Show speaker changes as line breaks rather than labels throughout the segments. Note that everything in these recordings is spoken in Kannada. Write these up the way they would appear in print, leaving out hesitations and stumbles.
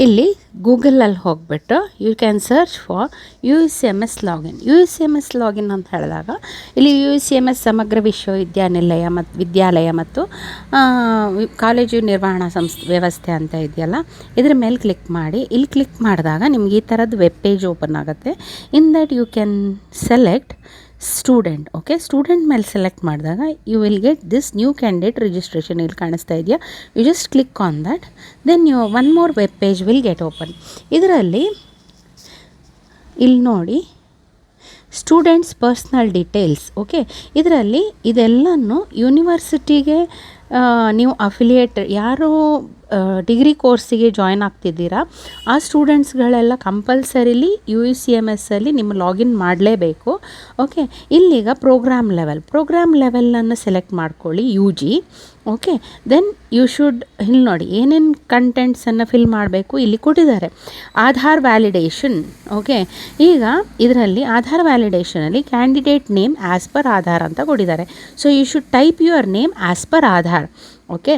ಇಲ್ಲಿ ಗೂಗಲಲ್ಲಿ ಹೋಗ್ಬಿಟ್ಟು you can search for UCMS login. UCMS login ಅಂತ ಹೇಳಿದಾಗ ಇಲ್ಲಿ UCMS ಸಮಗ್ರ ವಿದ್ಯಾಲಯ ಮತ್ತು ಕಾಲೇಜು ನಿರ್ವಹಣಾ ವ್ಯವಸ್ಥೆ ಅಂತ ಇದೆಯಲ್ಲ, ಇದ್ರ ಮೇಲೆ ಕ್ಲಿಕ್ ಮಾಡಿ. ಇಲ್ಲಿ ಕ್ಲಿಕ್ ಮಾಡಿದಾಗ ನಿಮ್ಗೆ ಈ ಥರದ್ದು ವೆಬ್ ಪೇಜ್ ಓಪನ್ ಆಗುತ್ತೆ. In that you can select student. Okay, student ಮೇಲೆ ಸೆಲೆಕ್ಟ್ ಮಾಡಿದಾಗ you will get this new candidate registration. ಇಲ್ಲಿ ಕಾಣಿಸ್ತಾ ಇದೆಯಾ, you just click on that, then you one more web page will get open. ಇದರಲ್ಲಿ ಇಲ್ಲಿ ನೋಡಿ ಸ್ಟೂಡೆಂಟ್ಸ್ ಪರ್ಸ್ನಲ್ ಡೀಟೇಲ್ಸ್. ಓಕೆ, ಇದರಲ್ಲಿ ಇದೆಲ್ಲನೂ ಯೂನಿವರ್ಸಿಟಿಗೆ ನೀವು ಅಫಿಲಿಯೇಟ್ ಯಾರು ಡಿಗ್ರಿ ಕೋರ್ಸಿಗೆ ಆಗ್ತಿದ್ದೀರಾ ಆ ಸ್ಟೂಡೆಂಟ್ಸ್ಗಳೆಲ್ಲ ಕಂಪಲ್ಸರಿಲಿ UCMSಲ್ಲಿ ನಿಮ್ಮ ಲಾಗಿನ್ ಮಾಡಲೇಬೇಕು. ಓಕೆ, ಇಲ್ಲೀಗ ಪ್ರೋಗ್ರಾಮ್ ಲೆವೆಲನ್ನು ಸೆಲೆಕ್ಟ್ ಮಾಡ್ಕೊಳ್ಳಿ, UG. Okay, then you should ಇಲ್ಲಿ ನೋಡಿ ಏನೇನು ಕಂಟೆಂಟ್ಸನ್ನು ಫಿಲ್ ಮಾಡಬೇಕು ಇಲ್ಲಿ ಕೊಟ್ಟಿದ್ದಾರೆ. ಆಧಾರ್ ವ್ಯಾಲಿಡೇಷನ್. ಓಕೆ, ಈಗ ಇದರಲ್ಲಿ ಆಧಾರ್ ವ್ಯಾಲಿಡೇಷನಲ್ಲಿ candidate name as per Aadhaar ಅಂತ ಕೊಟ್ಟಿದ್ದಾರೆ. So you should type your name as per Aadhaar. Okay,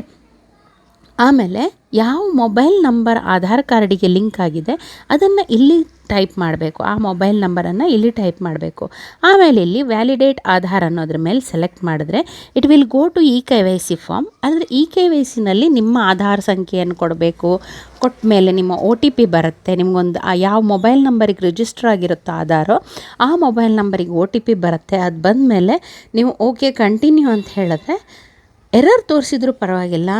ಆಮೇಲೆ ಯಾವ ಮೊಬೈಲ್ ನಂಬರ್ ಆಧಾರ್ ಕಾರ್ಡಿಗೆ ಲಿಂಕ್ ಆಗಿದೆ ಅದನ್ನು ಇಲ್ಲಿ ಟೈಪ್ ಮಾಡಬೇಕು. ಆ ಮೊಬೈಲ್ ನಂಬರನ್ನು ಇಲ್ಲಿ ಟೈಪ್ ಮಾಡಬೇಕು. ಆಮೇಲೆ ಇಲ್ಲಿ ವ್ಯಾಲಿಡೇಟ್ ಆಧಾರ್ ಅನ್ನೋದ್ರ ಮೇಲೆ ಸೆಲೆಕ್ಟ್ ಮಾಡಿದ್ರೆ it will go to KYC form. ಆದರೆ KYCನಲ್ಲಿ ನಿಮ್ಮ ಆಧಾರ್ ಸಂಖ್ಯೆಯನ್ನು ಕೊಡಬೇಕು. ಕೊಟ್ಟ ಮೇಲೆ ನಿಮ್ಮ OTP ಬರುತ್ತೆ. ನಿಮಗೊಂದು ಯಾವ ಮೊಬೈಲ್ ನಂಬರಿಗೆ ರಿಜಿಸ್ಟರ್ ಆಗಿರುತ್ತೋ ಆಧಾರು ಆ ಮೊಬೈಲ್ ನಂಬರಿಗೆ OTP ಬರುತ್ತೆ. ಅದು ಬಂದಮೇಲೆ ನೀವು ಓಕೆ ಕಂಟಿನ್ಯೂ ಅಂತ ಹೇಳಿದ್ರೆ ಎರರ್ ತೋರಿಸಿದ್ರೂ ಪರವಾಗಿಲ್ಲ,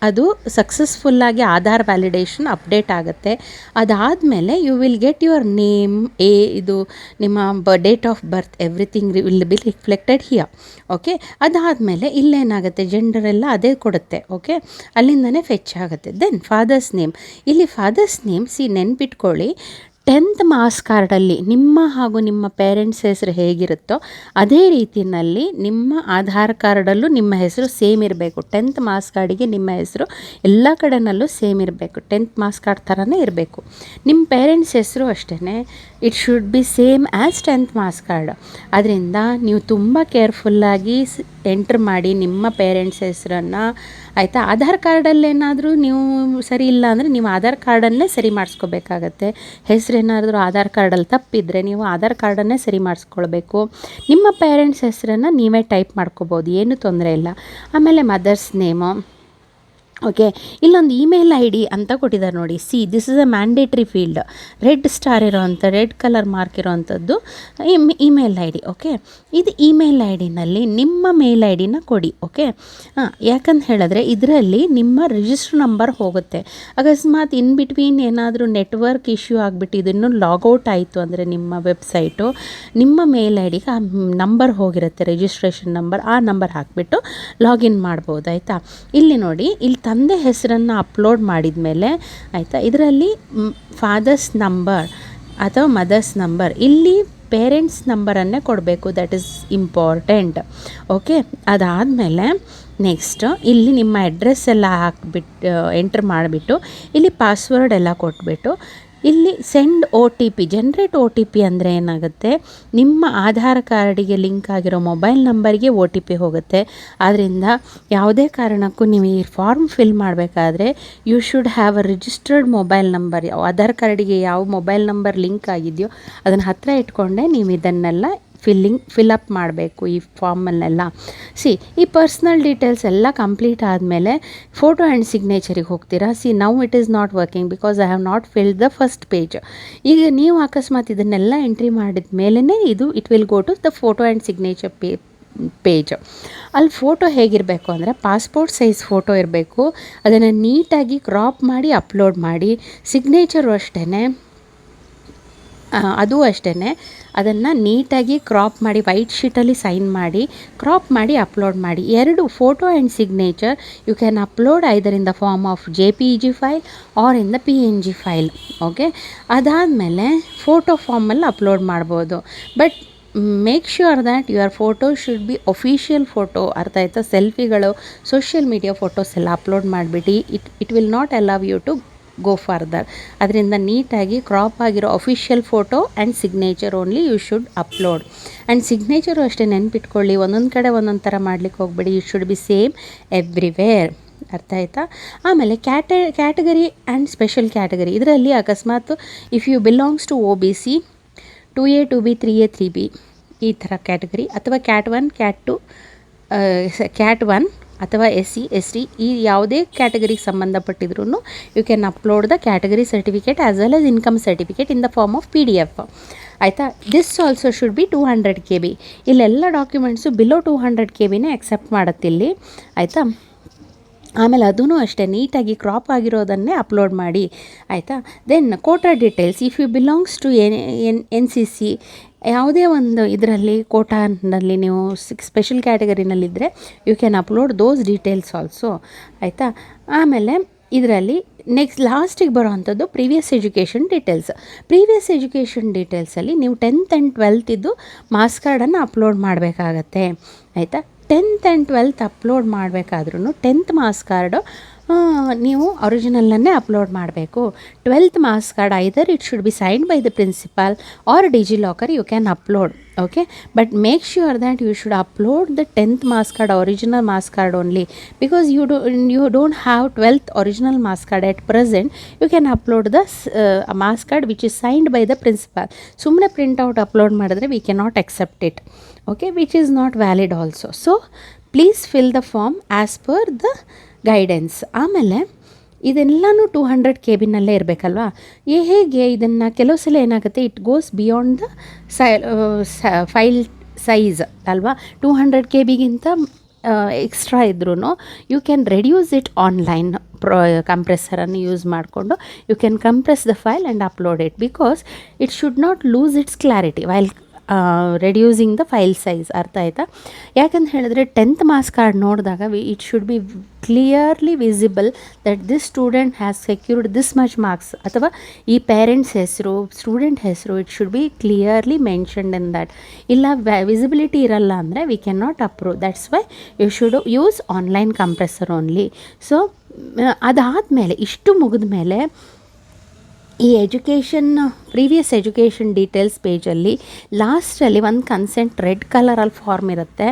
ಅದು ಸಕ್ಸಸ್ಫುಲ್ಲಾಗಿ ಆಧಾರ್ ವ್ಯಾಲಿಡೇಷನ್ ಅಪ್ಡೇಟ್ ಆಗುತ್ತೆ. ಅದಾದಮೇಲೆ you will get your name, ಇದು ನಿಮ್ಮ date of birth, everything will be reflected here. Okay, ಅದಾದಮೇಲೆ ಇಲ್ಲೇನಾಗುತ್ತೆ ಜೆಂಡರ್ ಎಲ್ಲ ಅದೇ ಕೊಡುತ್ತೆ. ಓಕೆ, ಅಲ್ಲಿಂದನೇ ಫೆಚ್ ಆಗುತ್ತೆ. Then father's name. ಇಲ್ಲಿ ಫಾದರ್ಸ್ ನೇಮ್ ನೆನ್ಪಿಟ್ಕೊಳ್ಳಿ, 10th ಮಾರ್ಕ್ಸ್ ಕಾರ್ಡಲ್ಲಿ ನಿಮ್ಮ ಹಾಗೂ ನಿಮ್ಮ ಪೇರೆಂಟ್ಸ್ ಹೆಸರು ಹೇಗಿರುತ್ತೋ ಅದೇ ರೀತಿಯಲ್ಲಿ ನಿಮ್ಮ ಆಧಾರ್ ಕಾರ್ಡಲ್ಲೂ ನಿಮ್ಮ ಹೆಸರು ಸೇಮ್ ಇರಬೇಕು. 10th ಮಾರ್ಕ್ಸ್ ಕಾರ್ಡಿಗೆ ನಿಮ್ಮ ಹೆಸರು ಎಲ್ಲ ಕಡೆಯಲ್ಲೂ ಸೇಮ್ ಇರಬೇಕು. 10th ಮಾರ್ಕ್ಸ್ ಕಾರ್ಡ್ ಥರನೇ ಇರಬೇಕು. ನಿಮ್ಮ ಪೇರೆಂಟ್ಸ್ ಹೆಸರು ಅಷ್ಟೇ, it should be same as 10th marks card. ಅದರಿಂದ ನೀವು ತುಂಬ ಕೇರ್ಫುಲ್ಲಾಗಿ ಎಂಟ್ರ್ ಮಾಡಿ ನಿಮ್ಮ ಪೇರೆಂಟ್ಸ್ ಹೆಸರನ್ನು. ಆಯಿತಾ, ಆಧಾರ್ ಕಾರ್ಡಲ್ಲೇನಾದರೂ ನೀವು ಸರಿ ಇಲ್ಲ ಅಂದರೆ ನೀವು ಆಧಾರ್ ಕಾರ್ಡನ್ನೇ ಸರಿ ಮಾಡಿಸ್ಕೋಬೇಕಾಗತ್ತೆ. ಹೆಸರೇನಾದರೂ ಆಧಾರ್ ಕಾರ್ಡಲ್ಲಿ ತಪ್ಪಿದರೆ ನೀವು ಆಧಾರ್ ಕಾರ್ಡನ್ನೇ ಸರಿ ಮಾಡಿಸ್ಕೊಳ್ಬೇಕು. ನಿಮ್ಮ ಪೇರೆಂಟ್ಸ್ ಹೆಸರನ್ನು ನೀವೇ ಟೈಪ್ ಮಾಡ್ಕೋಬೋದು, ಏನೂ ತೊಂದರೆ ಇಲ್ಲ. ಆಮೇಲೆ ಮದರ್ಸ್ ನೇಮು. ಓಕೆ, ಇಲ್ಲೊಂದು ಇಮೇಲ್ ID ಅಂತ ಕೊಟ್ಟಿದ್ದಾರೆ ನೋಡಿ. This is a mandatory field. Red star ಇರೋವಂಥ, ರೆಡ್ ಕಲರ್ ಮಾರ್ಕ್ ಇರೋವಂಥದ್ದು ಇಮೇಲ್ ID. ಓಕೆ, ಇದು ಇಮೇಲ್ IDನಲ್ಲಿ ನಿಮ್ಮ ಮೇಲ್ IDನ ಕೊಡಿ. ಓಕೆ, ಯಾಕಂತ ಹೇಳಿದ್ರೆ ಇದರಲ್ಲಿ ನಿಮ್ಮ ರಿಜಿಸ್ಟರ್ ನಂಬರ್ ಹೋಗುತ್ತೆ. ಅಕಸ್ಮಾತ್ ಇನ್ ಬಿಟ್ವೀನ್ ಏನಾದರೂ ನೆಟ್ವರ್ಕ್ ಇಶ್ಯೂ ಆಗಿಬಿಟ್ಟು ಇದನ್ನು ಲಾಗೌಟ್ ಆಯಿತು ಅಂದರೆ ನಿಮ್ಮ ವೆಬ್ಸೈಟು, ನಿಮ್ಮ ಮೇಲ್ IDಗೆ ಆ ನಂಬರ್ ಹೋಗಿರುತ್ತೆ, ರಿಜಿಸ್ಟ್ರೇಷನ್ ನಂಬರ್. ಆ ನಂಬರ್ ಹಾಕಿಬಿಟ್ಟು ಲಾಗಿನ್ ಮಾಡ್ಬೋದು. ಆಯಿತಾ, ಇಲ್ಲಿ ನೋಡಿ, ಇಲ್ಲಿ ತಂದೆ ಹೆಸರನ್ನು ಅಪ್ಲೋಡ್ ಮಾಡಿದ ಮೇಲೆ ಆಯಿತಾ, ಇದರಲ್ಲಿ ಫಾದರ್ಸ್ ನಂಬರ್ ಅಥವಾ ಮದರ್ಸ್ ನಂಬರ್, ಇಲ್ಲಿ ಪೇರೆಂಟ್ಸ್ ನಂಬರನ್ನೇ ಕೊಡಬೇಕು. That is important. ಓಕೆ, ಅದಾದಮೇಲೆ ನೆಕ್ಸ್ಟ್ ಇಲ್ಲಿ ನಿಮ್ಮ ಅಡ್ರೆಸ್ ಎಲ್ಲ ಹಾಕಿಬಿಟ್ಟು ಎಂಟ್ರ್ ಮಾಡಿಬಿಟ್ಟು ಇಲ್ಲಿ ಪಾಸ್ವರ್ಡ್ ಎಲ್ಲ ಕೊಟ್ಬಿಟ್ಟು ಇಲ್ಲಿ ಸೆಂಡ್ OTP. ಜನ್ರೇಟ್ OTP ಅಂದರೆ ಏನಾಗುತ್ತೆ, ನಿಮ್ಮ ಆಧಾರ್ ಕಾರ್ಡಿಗೆ ಲಿಂಕ್ ಆಗಿರೋ ಮೊಬೈಲ್ ನಂಬರ್ಗೆ OTP ಹೋಗುತ್ತೆ. ಆದ್ದರಿಂದ ಯಾವುದೇ ಕಾರಣಕ್ಕೂ ನೀವು ಈ ಫಾರ್ಮ್ ಫಿಲ್ ಮಾಡಬೇಕಾದ್ರೆ you should have a registered mobile number. Aadhaar ಕಾರ್ಡಿಗೆ ಯಾವ ಮೊಬೈಲ್ ನಂಬರ್ ಲಿಂಕ್ ಆಗಿದೆಯೋ ಅದನ್ನು ಹತ್ತಿರ ಇಟ್ಕೊಂಡೆ ನೀವು ಇದನ್ನೆಲ್ಲ ಫಿಲಪ್ ಮಾಡಬೇಕು ಈ ಫಾರ್ಮಲ್ಲೆಲ್ಲ. ಈ ಪರ್ಸ್ನಲ್ ಡೀಟೇಲ್ಸ್ ಎಲ್ಲ ಕಂಪ್ಲೀಟ್ ಆದಮೇಲೆ ಫೋಟೋ ಆ್ಯಂಡ್ ಸಿಗ್ನೇಚರಿಗೆ ಹೋಗ್ತೀರಾ. Now it is not working because I have not filled the first page. ಈಗ ನೀವು ಅಕಸ್ಮಾತ್ ಇದನ್ನೆಲ್ಲ ಎಂಟ್ರಿ ಮಾಡಿದ ಮೇಲೇ it will go to the photo and signature page. ಅಲ್ಲಿ ಫೋಟೋ ಹೇಗಿರಬೇಕು ಅಂದರೆ ಪಾಸ್ಪೋರ್ಟ್ ಸೈಜ್ ಫೋಟೋ ಇರಬೇಕು. ಅದನ್ನು ನೀಟಾಗಿ ಕ್ರಾಪ್ ಮಾಡಿ ಅಪ್ಲೋಡ್ ಮಾಡಿ. ಸಿಗ್ನೇಚರು ಅಷ್ಟೇ ಅದನ್ನು ನೀಟಾಗಿ ಕ್ರಾಪ್ ಮಾಡಿ ವೈಟ್ ಶೀಟಲ್ಲಿ ಸೈನ್ ಮಾಡಿ ಕ್ರಾಪ್ ಮಾಡಿ ಅಪ್ಲೋಡ್ ಮಾಡಿ. 2 photo and signature you can upload either in the form of JPEG file or in the PNG file. Okay, ಅದಾದಮೇಲೆ ಫೋಟೋ ಫಾರ್ಮಲ್ಲಿ ಅಪ್ಲೋಡ್ ಮಾಡ್ಬೋದು. But make sure that your photo should be official photo. ಅರ್ಥ ಆಯ್ತಾ? ಸೆಲ್ಫಿಗಳು, ಸೋಷಿಯಲ್ ಮೀಡಿಯಾ ಫೋಟೋಸ್ ಎಲ್ಲ ಅಪ್ಲೋಡ್ ಮಾಡಿಬಿಟ್ಟು it will not allow you to go further. ಅದರಿಂದ ನೀಟಾಗಿ ಕ್ರಾಪ್ ಆಗಿರೋ official photo and signature only you should upload. And signature ಅಷ್ಟೇ ನೆನ್ಪಿಟ್ಕೊಳ್ಳಿ, ಒಂದೊಂದು ಕಡೆ ಒಂದೊಂದು ಥರ ಮಾಡ್ಲಿಕ್ಕೆ ಹೋಗ್ಬೇಡಿ. You should be same everywhere. ಅರ್ಥ ಆಯಿತಾ. ಆಮೇಲೆ ಕ್ಯಾಟಗರಿ ಆ್ಯಂಡ್ ಸ್ಪೆಷಲ್ ಕ್ಯಾಟಗರಿ, ಇದರಲ್ಲಿ ಅಕಸ್ಮಾತ್ if you belongs to OBC 2A 2B 3A 3B ಈ ಥರ ಕ್ಯಾಟಗರಿ, ಅಥವಾ ಕ್ಯಾಟ್ 1 ಕ್ಯಾಟ್ 1 ಅಥವಾ SC ST ಈ ಯಾವುದೇ ಕ್ಯಾಟಗರಿಗೆ ಸಂಬಂಧಪಟ್ಟಿದ್ರೂ you can upload the category certificate as well as income certificate in the form of PDF. ಆಯಿತಾ. This also should be 200 KB. ಇಲ್ಲೆಲ್ಲ ಡಾಕ್ಯುಮೆಂಟ್ಸು ಬಿಲೋ 200 KBನೇ ಎಕ್ಸೆಪ್ಟ್ ಮಾಡುತ್ತಿಲ್ಲಿ, ಆಯಿತಾ. ಆಮೇಲೆ ಅದೂ ಅಷ್ಟೇ ನೀಟಾಗಿ ಕ್ರಾಪ್ ಆಗಿರೋದನ್ನೇ ಅಪ್ಲೋಡ್ ಮಾಡಿ, ಆಯಿತಾ. Then quota details, if you belongs to NCC ಯಾವುದೇ ಒಂದು ಇದರಲ್ಲಿ ಕೋಟಾನಲ್ಲಿ ನೀವು ಸ್ಪೆಷಲ್ ಕ್ಯಾಟಗರಿನಲ್ಲಿದ್ದರೆ you can upload those details also, ಆಯಿತಾ. ಆಮೇಲೆ ಇದರಲ್ಲಿ ನೆಕ್ಸ್ಟ್ ಲಾಸ್ಟಿಗೆ ಬರೋವಂಥದ್ದು previous education details. Previous education ಡೀಟೇಲ್ಸಲ್ಲಿ ನೀವು 10th ಆ್ಯಂಡ್ 12th ಇದ್ದು ಮಾರ್ಕ್ಸ್ ಕಾರ್ಡನ್ನು ಅಪ್ಲೋಡ್ ಮಾಡಬೇಕಾಗತ್ತೆ, ಆಯಿತಾ. 10th ಆ್ಯಂಡ್ 12th ಅಪ್ಲೋಡ್ ಮಾಡಬೇಕಾದ್ರೂ 10th ಮಾರ್ಕ್ಸ್ ಕಾರ್ಡು ನೀವು ಒರಿಜಿನಲನ್ನೇ ಅಪ್ಲೋಡ್ ಮಾಡಬೇಕು. 12th marks card either it should be signed by the principal or DigiLocker you can upload, okay. But make sure that you should upload the 10th marks card original marks card only, because you don't have 12th original marks card at present. You can upload the marks card which is signed by the principal. ಸುಮ್ಮನೆ ಪ್ರಿಂಟ್ಔಟ್ ಅಪ್ಲೋಡ್ ಮಾಡಿದ್ರೆ V can not accept it, okay, which is not valid also. So please fill the form as per the guidance. ಆಮೇಲೆ ಇದೆಲ್ಲನೂ 200 KBನಲ್ಲೇ ಇರಬೇಕಲ್ವಾ. ಹೇಗೆ ಇದನ್ನು ಕೆಲವು ಸಲ ಏನಾಗುತ್ತೆ, it goes beyond the file size ಅಲ್ವಾ. 200 KBಗಿಂತ ಎಕ್ಸ್ಟ್ರಾ ಇದ್ರೂ you can reduce it online ಕಂಪ್ರೆಸರನ್ನು ಯೂಸ್ ಮಾಡಿಕೊಂಡು you can compress the file and upload it, because it should not lose its clarity while reducing the file size. ಅರ್ಥ ಆಯಿತಾ. ಯಾಕಂತ ಹೇಳಿದ್ರೆ 10th ಮಾರ್ಕ್ಸ್ ಕಾರ್ಡ್ ನೋಡಿದಾಗ it should be clearly visible that this student has secured this much marks, ಅಥವಾ ಈ ಪೇರೆಂಟ್ಸ್ ಹೆಸರು, ಸ್ಟೂಡೆಂಟ್ ಹೆಸರು, it should be clearly mentioned in that. ಇಲ್ಲ ವಿಸಿಬಿಲಿಟಿ ಇರಲ್ಲ ಅಂದರೆ we can not approve. That's why you should use online compressor only. So ಅದಾದಮೇಲೆ ಇಷ್ಟು ಮುಗಿದ ಮೇಲೆ ಈ ಪ್ರೀವಿಯಸ್ ಎಜುಕೇಷನ್ ಡೀಟೇಲ್ಸ್ ಪೇಜಲ್ಲಿ ಲಾಸ್ಟಲ್ಲಿ ಒಂದು ಕನ್ಸೆಂಟ್ ರೆಡ್ ಕಲರಲ್ಲಿ ಫಾರ್ಮ್ ಇರುತ್ತೆ,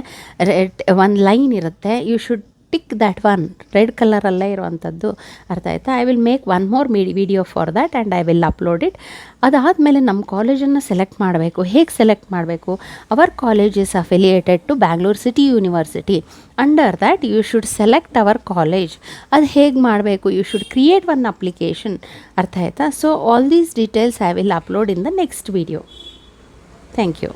ಒಂದು ಲೈನ್ ಇರುತ್ತೆ. You should tick that one, red ಕಲರಲ್ಲೇ ಇರುವಂಥದ್ದು. ಅರ್ಥ ಆಯಿತಾ. I will make one more video for that and I will upload it. ಅದಾದಮೇಲೆ ನಮ್ಮ ಕಾಲೇಜನ್ನು ಸೆಲೆಕ್ಟ್ ಮಾಡಬೇಕು. ಹೇಗೆ ಸೆಲೆಕ್ಟ್ ಮಾಡಬೇಕು? Our college is affiliated to Bangalore city university. Under that you should select our college. ಅದು ಹೇಗೆ ಮಾಡಬೇಕು? You should create one application. ಅರ್ಥ ಆಯಿತಾ. So all these details I will upload in the next video. Thank you.